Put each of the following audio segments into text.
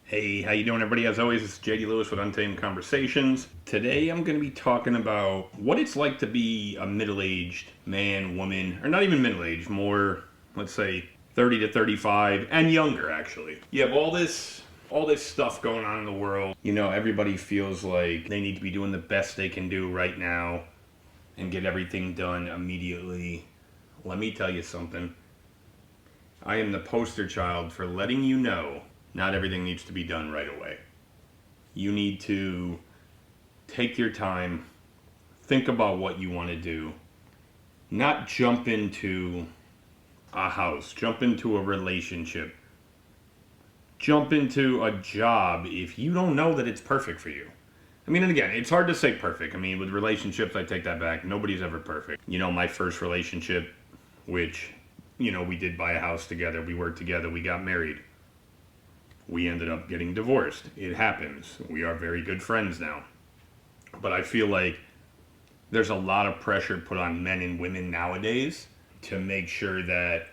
Hey, how you doing, everybody? As always, it's JD Lewis with Untamed Conversations. Today, I'm going to be talking about what it's like to be a middle-aged man, woman, or not even middle-aged, more, let's say, 30 to 35, and younger, actually. You have all this stuff going on in the world. You know, everybody feels like they need to be doing the best they can do right now and get everything done immediately. Let me tell you something. I am the poster child for letting you know not everything needs to be done right away. You need to take your time, think about what you want to do, not jump into a house, jump into a relationship, jump into a job if you don't know that it's perfect for you. I mean, and again, it's hard to say perfect. I mean, with relationships, I take that back. Nobody's ever perfect. You know, my first relationship, which, we did buy a house together, we worked together, we got married. We ended up getting divorced. It happens. We are very good friends now. But I feel like there's a lot of pressure put on men and women nowadays to make sure that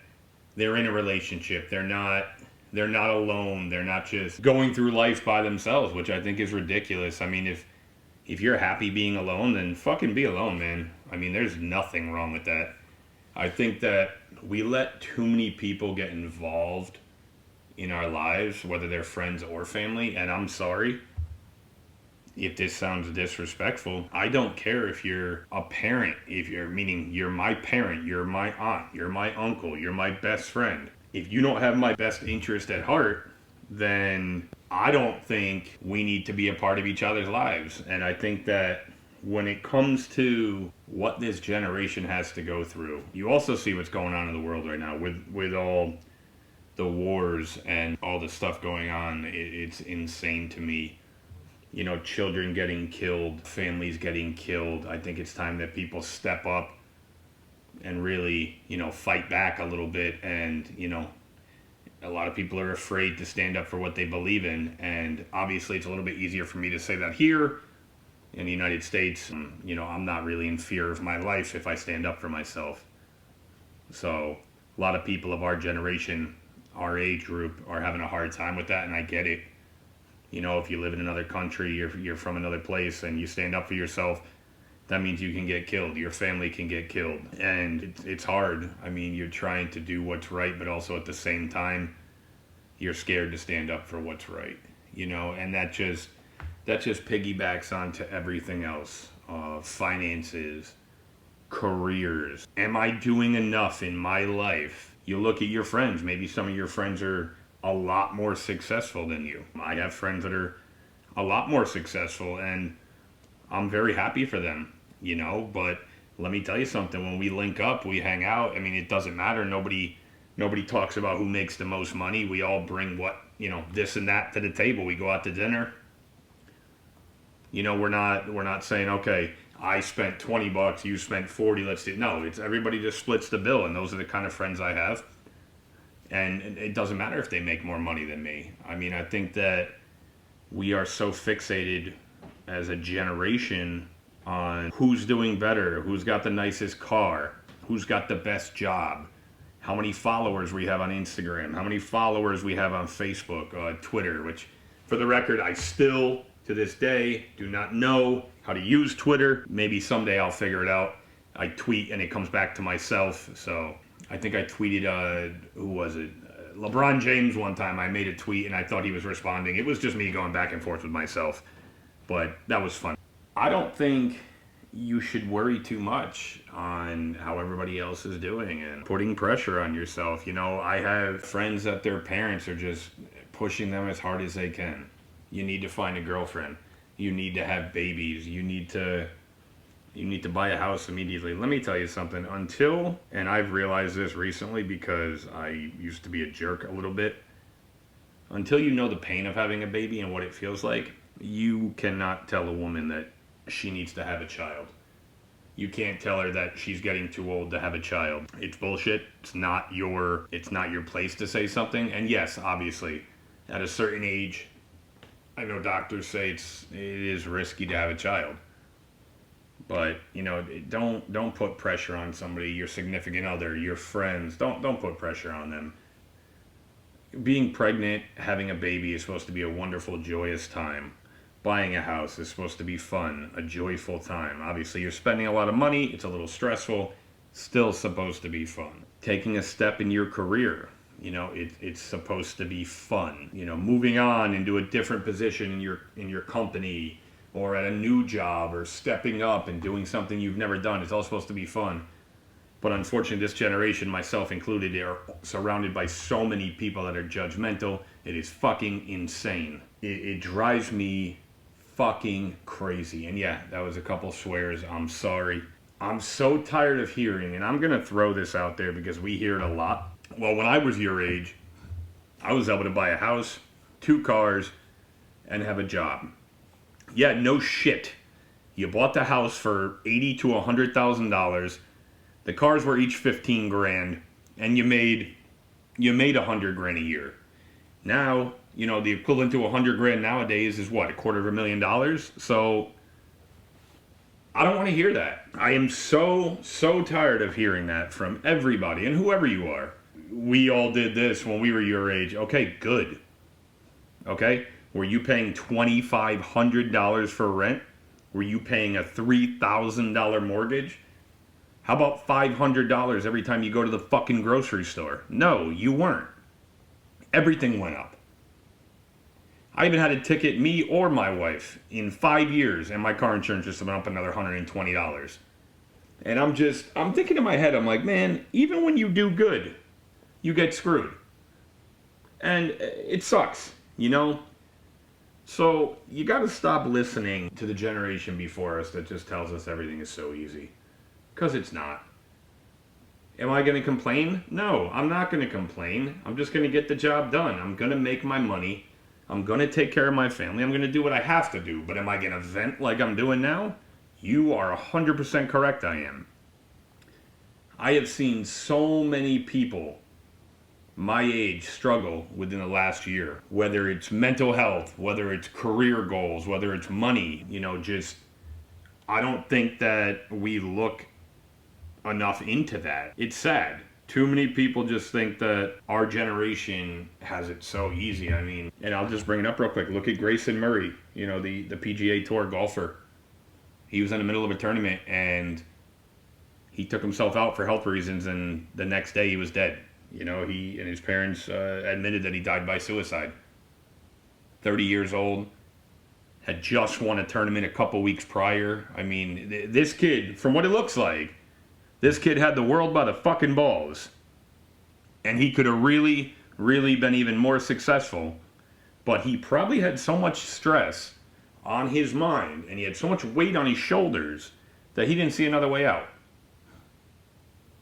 they're in a relationship. They're not alone. They're not just going through life by themselves, which I think is ridiculous. I mean, if you're happy being alone, then fucking be alone, man. I mean, there's nothing wrong with that. I think that we let too many people get involved in our lives, whether they're friends or family, and I'm sorry if this sounds disrespectful. I don't care if you're a parent, meaning you're my parent, you're my aunt, you're my uncle, you're my best friend. If you don't have my best interest at heart, then I don't think we need to be a part of each other's lives. And I think that when it comes to what this generation has to go through, you also see what's going on in the world right now with all the wars and all the stuff going on. It's insane to me. You know, children getting killed, families getting killed. I think it's time that people step up and really, fight back a little bit. And, a lot of people are afraid to stand up for what they believe in. And obviously it's a little bit easier for me to say that here in the United States. I'm not really in fear of my life if I stand up for myself. So a lot of people of our generation, our age group, are having a hard time with that, and I get it. If you live in another country, you're from another place, and you stand up for yourself, that means you can get killed. Your family can get killed, and it's hard. I mean, you're trying to do what's right, but also at the same time, you're scared to stand up for what's right. And that just piggybacks onto everything else. Finances, careers. Am I doing enough in my life? You look at your friends. Maybe some of your friends are a lot more successful than you. I have friends that are a lot more successful, and I'm very happy for them, but let me tell you something. When we link up, we hang out. I mean, it doesn't matter. Nobody talks about who makes the most money. We all bring this and that to the table. We go out to dinner. We're not saying, okay, I spent $20, you spent 40, let's do. No, it's everybody just splits the bill, and those are the kind of friends I have. And it doesn't matter if they make more money than me. I mean, I think that we are so fixated as a generation on who's doing better, who's got the nicest car, who's got the best job, how many followers we have on Instagram, how many followers we have on Facebook, Twitter, which, for the record, I still, to this day, do not know how to use Twitter. Maybe someday I'll figure it out. I tweet and it comes back to myself. So I think I tweeted, who was it? LeBron James one time. I made a tweet and I thought he was responding. It was just me going back and forth with myself. But that was fun. I don't think you should worry too much on how everybody else is doing and putting pressure on yourself. I have friends that their parents are just pushing them as hard as they can. You need to find a girlfriend. You need to have babies. You need to buy a house immediately. Let me tell you something. And I've realized this recently because I used to be a jerk a little bit. Until you know the pain of having a baby and what it feels like, you cannot tell a woman that she needs to have a child. You can't tell her that she's getting too old to have a child. It's bullshit. It's not your place to say something. And yes, obviously, at a certain age, I know doctors say it is risky to have a child. But, don't put pressure on somebody, your significant other, your friends. Don't put pressure on them. being pregnant, having a baby is supposed to be a wonderful, joyous time. Buying a house is supposed to be fun, a joyful time. Obviously, you're spending a lot of money, it's a little stressful, still supposed to be fun. Taking a step in your career, it's supposed to be fun. Moving on into a different position in your company or at a new job or stepping up and doing something you've never done, it's all supposed to be fun. But unfortunately, this generation, myself included, are surrounded by so many people that are judgmental. It is fucking insane. It drives me fucking crazy. And yeah, that was a couple swears. I'm sorry. I'm so tired of hearing, and I'm going to throw this out there because we hear it a lot. Well, when I was your age, I was able to buy a house, 2 cars, and have a job. Yeah, no shit. You bought the house for $80,000 to $100,000. The cars were each 15 grand, and you made $100,000 a year. Now, the equivalent to $100,000 nowadays is what, $250,000? So I don't want to hear that. I am so tired of hearing that from everybody, and whoever you are. We all did this when we were your age. Okay, good. Okay? Were you paying $2,500 for rent? Were you paying a $3,000 mortgage? How about $500 every time you go to the fucking grocery store? No, you weren't. Everything went up. I even had to ticket me or my wife in 5 years, and my car insurance just went up another $120. And I'm thinking in my head, I'm like, man, even when you do good, you get screwed. And it sucks, So you got to stop listening to the generation before us that just tells us everything is so easy. Because it's not. Am I going to complain? No, I'm not going to complain. I'm just going to get the job done. I'm going to make my money. I'm going to take care of my family. I'm going to do what I have to do. But am I going to vent like I'm doing now? You are 100% correct, I am. I have seen so many people my age struggle within the last year. Whether it's mental health, whether it's career goals, whether it's money. I don't think that we look enough into that. It's sad. Too many people just think that our generation has it so easy. And I'll just bring it up real quick. Look at Grayson Murray, the PGA Tour golfer. He was in the middle of a tournament and he took himself out for health reasons, and the next day he was dead. He and his parents admitted that he died by suicide. 30 years old. Had just won a tournament a couple weeks prior. This kid, from what it looks like, this kid had the world by the fucking balls. And he could have really, really been even more successful. But he probably had so much stress on his mind, and he had so much weight on his shoulders, that he didn't see another way out.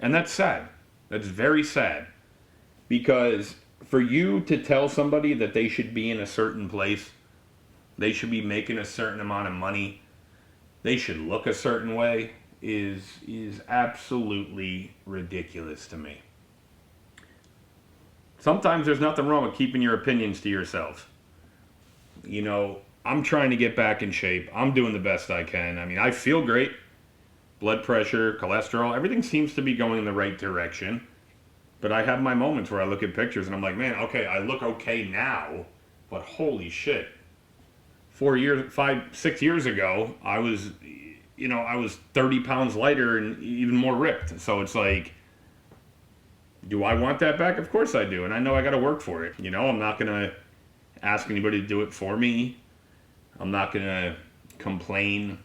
And that's sad. That's very sad. Because for you to tell somebody that they should be in a certain place, they should be making a certain amount of money, they should look a certain way, is absolutely ridiculous to me. Sometimes there's nothing wrong with keeping your opinions to yourself. I'm trying to get back in shape. I'm doing the best I can. I feel great. Blood pressure, cholesterol, everything seems to be going in the right direction. But I have my moments where I look at pictures and I'm like, man, okay, I look okay now, but holy shit. 6 years ago, I was 30 pounds lighter and even more ripped. So it's like, do I want that back? Of course I do. And I know I got to work for it. I'm not going to ask anybody to do it for me. I'm not going to complain.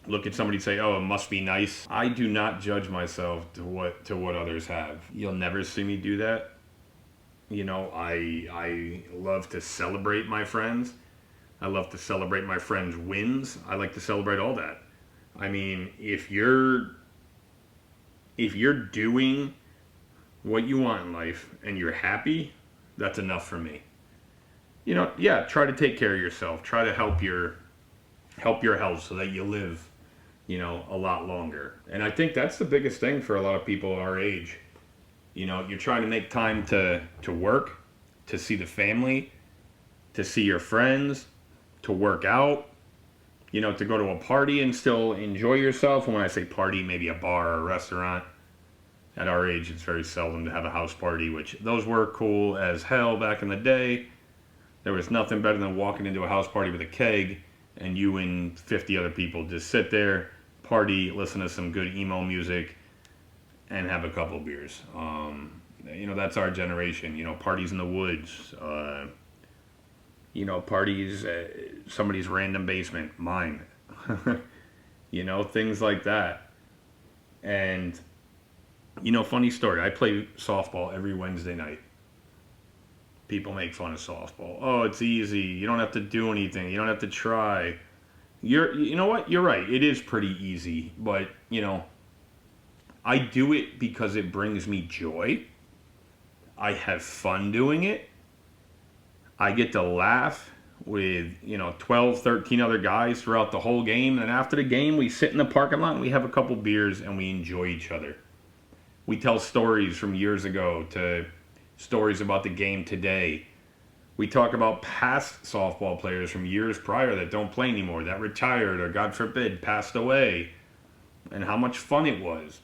Look at somebody and say, oh, it must be nice. I do not judge myself to what others have. You'll never see me do that. I love to celebrate my friends. I love to celebrate my friends' wins. I like to celebrate all that. If you're doing what you want in life and you're happy, that's enough for me. Try to take care of yourself. Try to help your health so that you live, a lot longer. And I think that's the biggest thing for a lot of people our age. You're trying to make time to work, to see the family, to see your friends, to work out, to go to a party and still enjoy yourself. And when I say party, maybe a bar or a restaurant. At our age, it's very seldom to have a house party, which those were cool as hell back in the day. There was nothing better than walking into a house party with a keg and you and 50 other people just sit there, party, listen to some good emo music, and have a couple beers. That's our generation. Parties in the woods. Parties at somebody's random basement, mine. Things like that. And, funny story. I play softball every Wednesday night. People make fun of softball. Oh, it's easy. You don't have to do anything. You don't have to try. You know what? You're right. It is pretty easy. But, I do it because it brings me joy. I have fun doing it. I get to laugh with, 12, 13 other guys throughout the whole game. And after the game, we sit in the parking lot and we have a couple beers and we enjoy each other. We tell stories from years ago to stories about the game today. We talk about past softball players from years prior that don't play anymore, that retired or, God forbid, passed away, and how much fun it was.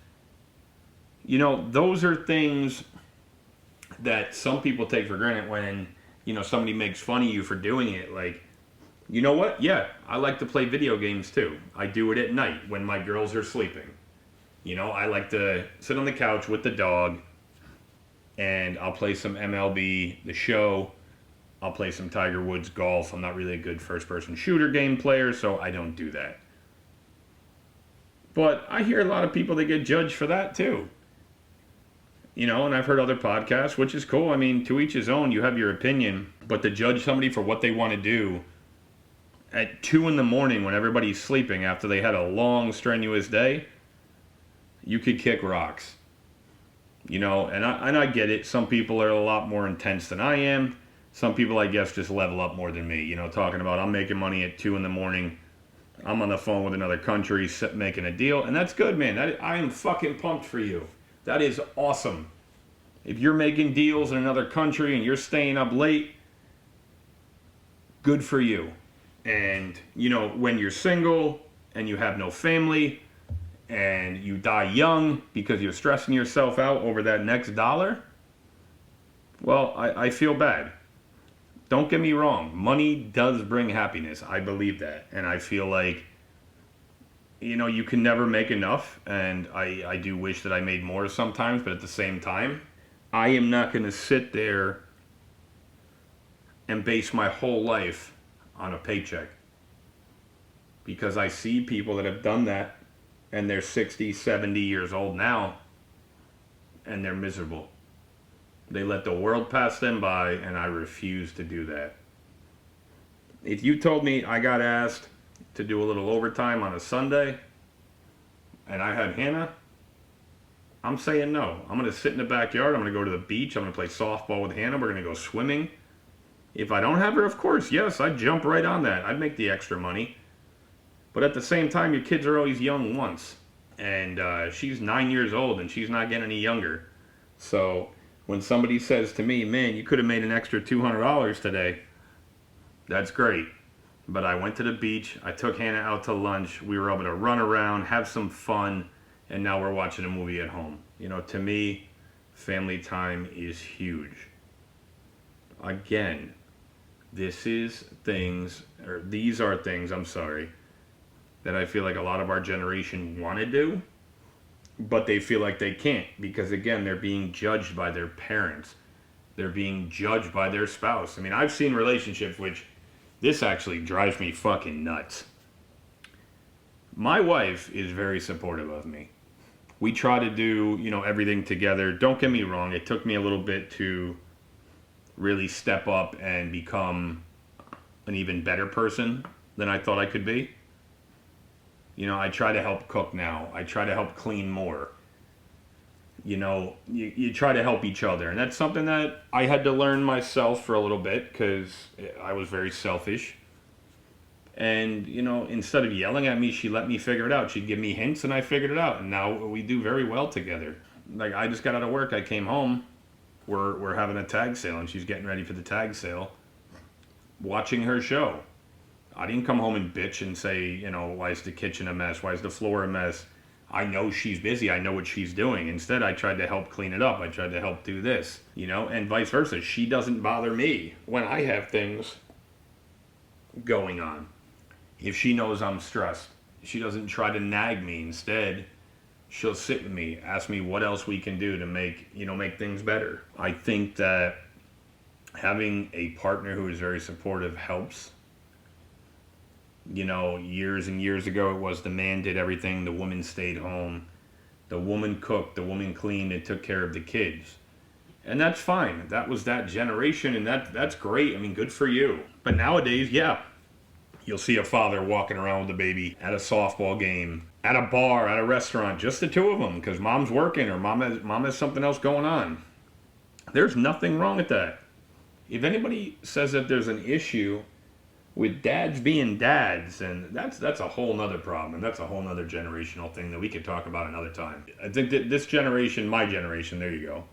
Those are things that some people take for granted when, somebody makes fun of you for doing it. Like, you know what? Yeah, I like to play video games too. I do it at night when my girls are sleeping. I like to sit on the couch with the dog and I'll play some MLB The Show. I'll play some Tiger Woods golf. I'm not really a good first-person shooter game player, so I don't do that. But I hear a lot of people that get judged for that too. And I've heard other podcasts, which is cool. I mean, to each his own, you have your opinion. But to judge somebody for what they want to do at 2 a.m. when everybody's sleeping after they had a long, strenuous day, you could kick rocks. And I get it. Some people are a lot more intense than I am. Some people, I guess, just level up more than me. Talking about I'm making money at 2 a.m. I'm on the phone with another country making a deal. And that's good, man. I am fucking pumped for you. That is awesome. If you're making deals in another country and you're staying up late, good for you. And, when you're single and you have no family and you die young because you're stressing yourself out over that next dollar, well, I feel bad. Don't get me wrong. Money does bring happiness. I believe that. And I feel like, you can never make enough. And I do wish that I made more sometimes. But at the same time, I am not going to sit there and base my whole life on a paycheck. Because I see people that have done that and they're 60, 70 years old now and they're miserable. They let the world pass them by, and I refuse to do that. If you told me I got asked to do a little overtime on a Sunday and I had Hannah, I'm saying no. I'm going to sit in the backyard. I'm going to go to the beach. I'm going to play softball with Hannah. We're going to go swimming. If I don't have her, of course, yes, I'd jump right on that. I'd make the extra money. But at the same time, your kids are always young once. And she's 9 years old and she's not getting any younger. So when somebody says to me, man, you could have made an extra $200 today, that's great. But I went to the beach, I took Hannah out to lunch, we were able to run around, have some fun, and now we're watching a movie at home. To me, family time is huge. Again, these are things, that I feel like a lot of our generation want to do, but they feel like they can't because, again, they're being judged by their parents. They're being judged by their spouse. I mean, I've seen relationships which this actually drives me fucking nuts. My wife is very supportive of me. We try to do, everything together. Don't get me wrong. It took me a little bit to really step up and become an even better person than I thought I could be. I try to help cook now. I try to help clean more. You try to help each other. And that's something that I had to learn myself for a little bit because I was very selfish. And, instead of yelling at me, she let me figure it out. She'd give me hints and I figured it out. And now we do very well together. Like, I just got out of work. I came home. We're having a tag sale and she's getting ready for the tag sale. Watching her show. I didn't come home and bitch and say, why is the kitchen a mess? Why is the floor a mess? I know she's busy. I know what she's doing. Instead, I tried to help clean it up. I tried to help do this, and vice versa. She doesn't bother me when I have things going on. If she knows I'm stressed, she doesn't try to nag me. Instead, she'll sit with me, ask me what else we can do to make things better. I think that having a partner who is very supportive helps. Years and years ago, it was the man did everything, the woman stayed home. The woman cooked, the woman cleaned, and took care of the kids. And that's fine. That was that generation, and that's great. I mean, good for you. But nowadays, yeah, you'll see a father walking around with a baby at a softball game, at a bar, at a restaurant, just the two of them, because mom's working or mom has something else going on. There's nothing wrong with that. If anybody says that there's an issue with dads being dads, and that's a whole nother problem, and that's a whole nother generational thing that we could talk about another time. I think that this generation, my generation, there you go,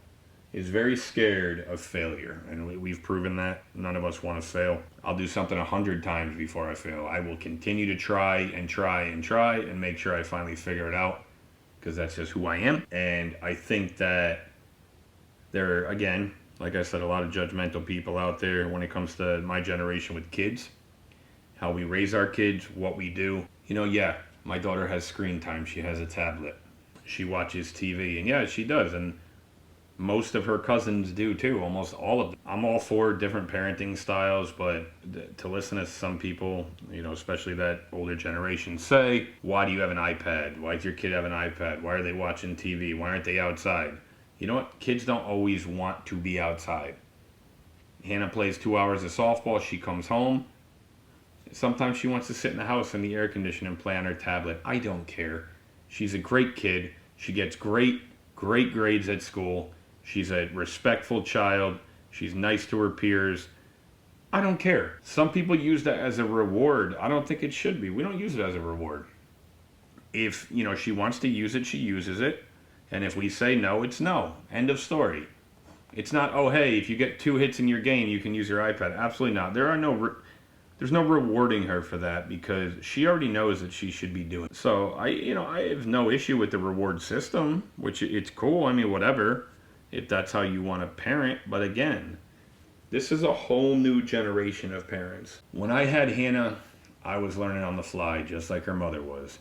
is very scared of failure, and we've proven that. None of us want to fail. I'll do something 100 times before I fail. I will continue to try and try and try and make sure I finally figure it out, because that's just who I am. And I think that there are, again, like I said, a lot of judgmental people out there when it comes to my generation with kids, how we raise our kids, what we do. Yeah, my daughter has screen time. She has a tablet. She watches TV, and yeah, she does. And most of her cousins do too, almost all of them. I'm all for different parenting styles, but to listen to some people, especially that older generation, say, why do you have an iPad? Why does your kid have an iPad? Why are they watching TV? Why aren't they outside? You know what? Kids don't always want to be outside. Hannah plays 2 hours of softball. She comes home. Sometimes she wants to sit in the house in the air conditioning and play on her tablet. I don't care. She's a great kid. She gets great grades at school. She's a respectful child. She's nice to her peers. I don't care. Some people use that as a reward. I don't think it should be. We don't use it as a reward. If, she wants to use it, she uses it. And if we say no, it's no. End of story. It's not, oh, hey, if you get 2 hits in your game, you can use your iPad. Absolutely not. There's no rewarding her for that, because she already knows that she should be doing it. So I have no issue with the reward system, which it's cool. I mean, whatever, if that's how you want to parent. But again, this is a whole new generation of parents. When I had Hannah, I was learning on the fly, just like her mother was.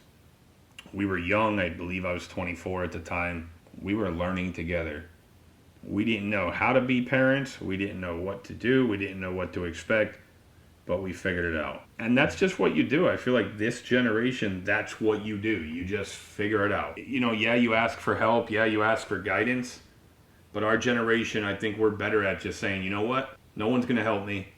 We were young. I believe I was 24 at the time. We were learning together. We didn't know how to be parents. We didn't know what to do. We didn't know what to expect. But we figured it out. And that's just what you do. I feel like this generation, that's what you do. You just figure it out. Yeah, you ask for help. Yeah, you ask for guidance. But our generation, I think we're better at just saying, you know what? No one's going to help me.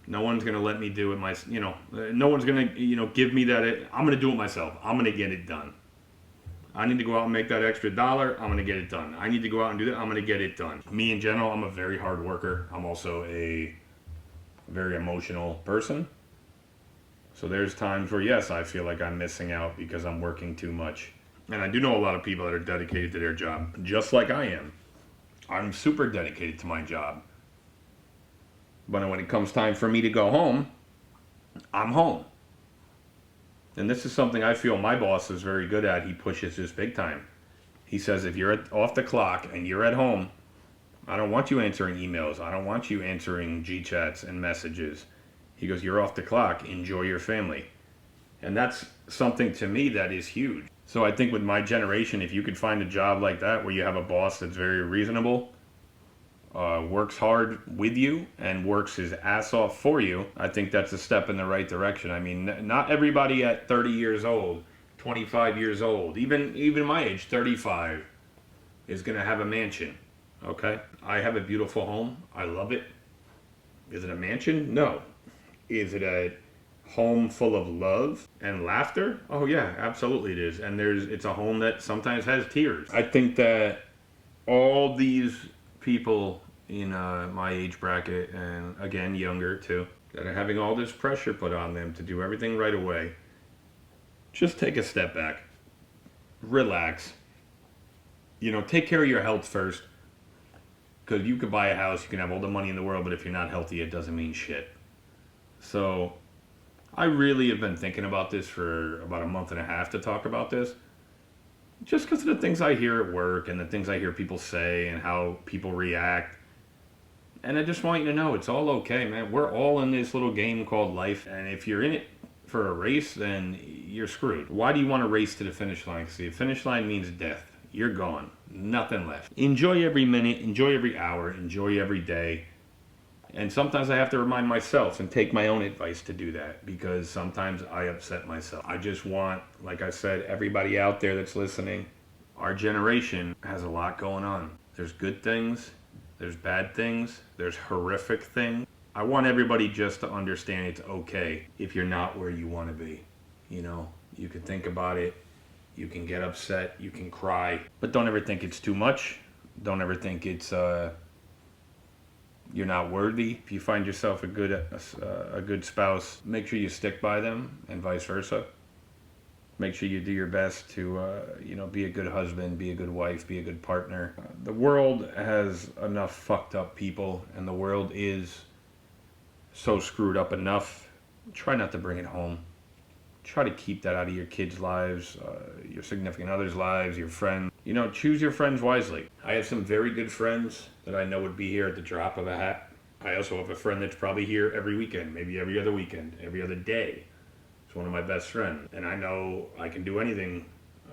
No one's going to let me do it no one's going to, give me that. I'm going to do it myself. I'm going to get it done. I need to go out and make that extra $1. I'm going to get it done. I need to go out and do that. I'm going to get it done. Me in general, I'm a very hard worker. I'm also a very emotional person. So there's times where, yes, I feel like I'm missing out because I'm working too much. And I do know a lot of people that are dedicated to their job, just like I am. I'm super dedicated to my job. But when it comes time for me to go home, I'm home. And this is something I feel my boss is very good at. He pushes this big time. He says, if you're off the clock and you're at home, I don't want you answering emails. I don't want you answering G-chats and messages. He goes, you're off the clock. Enjoy your family. And that's something to me that is huge. So I think with my generation, if you could find a job like that where you have a boss that's very reasonable, works hard with you and works his ass off for you, I think that's a step in the right direction. I mean, not everybody at 30 years old, 25 years old, even my age, 35, is going to have a mansion. Okay? I have a beautiful home. I love it. Is it a mansion? No. Is it a home full of love and laughter? Oh yeah, absolutely it is. And it's a home that sometimes has tears. I think that all these people in my age bracket, and again younger too, that are having all this pressure put on them to do everything right away, just take a step back, relax, take care of your health first, because you could buy a house, you can have all the money in the world, but if you're not healthy, it doesn't mean shit. So I really have been thinking about this for about a month and a half to talk about this. just because of the things I hear at work and the things I hear people say and how people react. And I just want you to know it's all okay, man. We're all in this little game called life. And if you're in it for a race, then you're screwed. Why do you want to race to the finish line? Because the finish line means death. You're gone. Nothing left. Enjoy every minute. Enjoy every hour. Enjoy every day. And sometimes I have to remind myself and take my own advice to do that, because sometimes I upset myself. I just want, like I said, everybody out there that's listening, our generation has a lot going on. There's good things, there's bad things, there's horrific things. I want everybody just to understand it's okay if you're not where you want to be. You know, you can think about it, you can get upset, you can cry, but don't ever think it's too much. Don't ever think it's you're not worthy. If you find yourself a good spouse, make sure you stick by them, and vice versa. Make sure you do your best to be a good husband, be a good wife, be a good partner. The world has enough fucked up people, and the world is so screwed up enough. Try not to bring it home. Try to keep that out of your kids' lives, your significant other's lives, your friends. You know, choose your friends wisely. I have some very good friends that I know would be here at the drop of a hat. I also have a friend that's probably here every weekend, maybe every other weekend, every other day. It's one of my best friends. And I know I can do anything,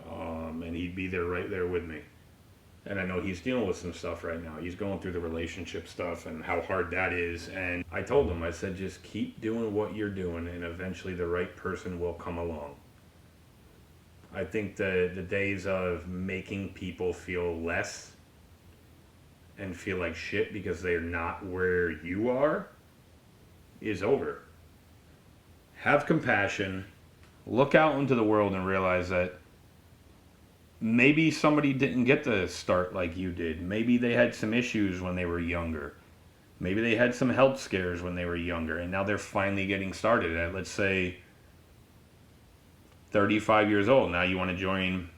and he'd be there right there with me. And I know he's dealing with some stuff right now. He's going through the relationship stuff and how hard that is. And I told him, I said, just keep doing what you're doing, and eventually the right person will come along. I think the days of making people feel less and feel like shit because they're not where you are is over. Have compassion. Look out into the world and realize that maybe somebody didn't get to start like you did. Maybe they had some issues when they were younger. Maybe they had some health scares when they were younger, and now they're finally getting started at, let's say, 35 years old. Now you want to join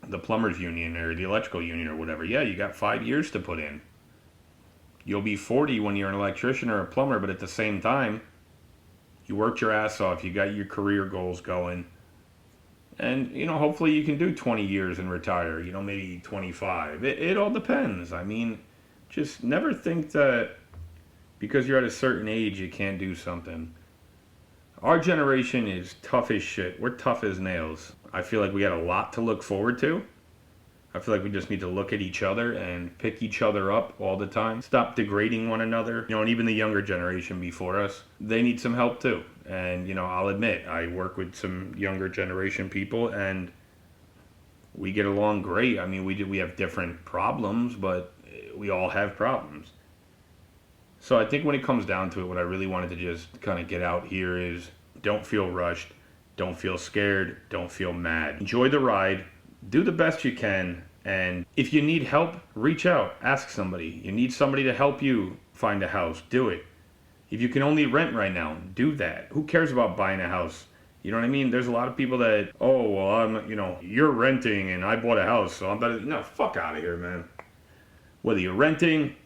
the plumbers union or the electrical union or whatever. Yeah, you got 5 years to put in. You'll be 40 when you're an electrician or a plumber, but at the same time, you worked your ass off. You got your career goals going. And, hopefully you can do 20 years and retire, maybe 25. It all depends. I mean, just never think that because you're at a certain age, you can't do something. Our generation is tough as shit. We're tough as nails. I feel like we got a lot to look forward to. I feel like we just need to look at each other and pick each other up all the time. Stop degrading one another. And even the younger generation before us, they need some help too. And, I'll admit, I work with some younger generation people and we get along great. I mean, we have different problems, but we all have problems. So I think when it comes down to it, what I really wanted to just kind of get out here is don't feel rushed. Don't feel scared. Don't feel mad. Enjoy the ride. Do the best you can. And if you need help, reach out. Ask somebody. You need somebody to help you find a house. Do it. If you can only rent right now, do that. Who cares about buying a house? You know what I mean? There's a lot of people that, you're renting and I bought a house, so I'm better. No, fuck out of here, man. Whether you're renting,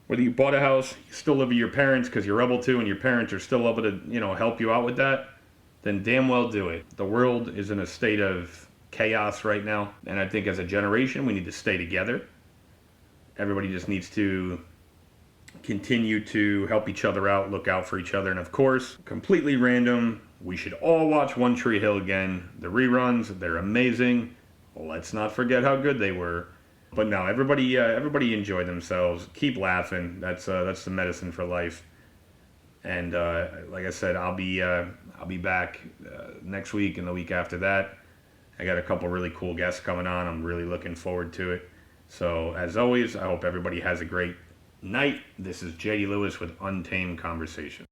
whether you bought a house, you still live with your parents because you're able to, and your parents are still able to, help you out with that, then damn well do it. The world is in a state of chaos right now, and I think as a generation, we need to stay together. Everybody just needs to continue to help each other out, look out for each other, and of course, completely random, we should all watch One Tree Hill again. The reruns, they're amazing. Let's not forget how good they were. But no, everybody enjoy themselves. Keep laughing. That's the medicine for life. And like I said, I'll be back next week and the week after that. I got a couple really cool guests coming on. I'm really looking forward to it. So as always, I hope everybody has a great night. This is JD Lewis with Untamed Conversation.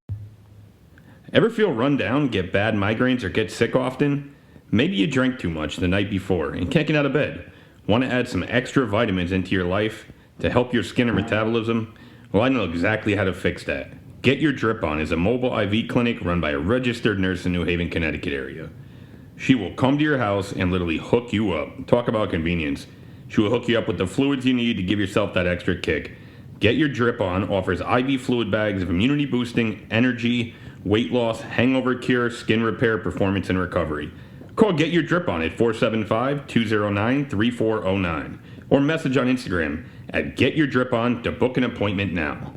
Ever feel run down, get bad migraines, or get sick often? Maybe you drank too much the night before and can't get out of bed. Want to add some extra vitamins into your life to help your skin and metabolism? Well, I know exactly how to fix that. Get Your Drip On is a mobile IV clinic run by a registered nurse in New Haven, Connecticut area. She will come to your house and literally hook you up. Talk about convenience. She will hook you up with the fluids you need to give yourself that extra kick. Get Your Drip On offers IV fluid bags of immunity boosting, energy, weight loss, hangover cure, skin repair, performance, and recovery. Call Get Your Drip On at 475-209-3409 or message on Instagram at Get Your Drip On to book an appointment now.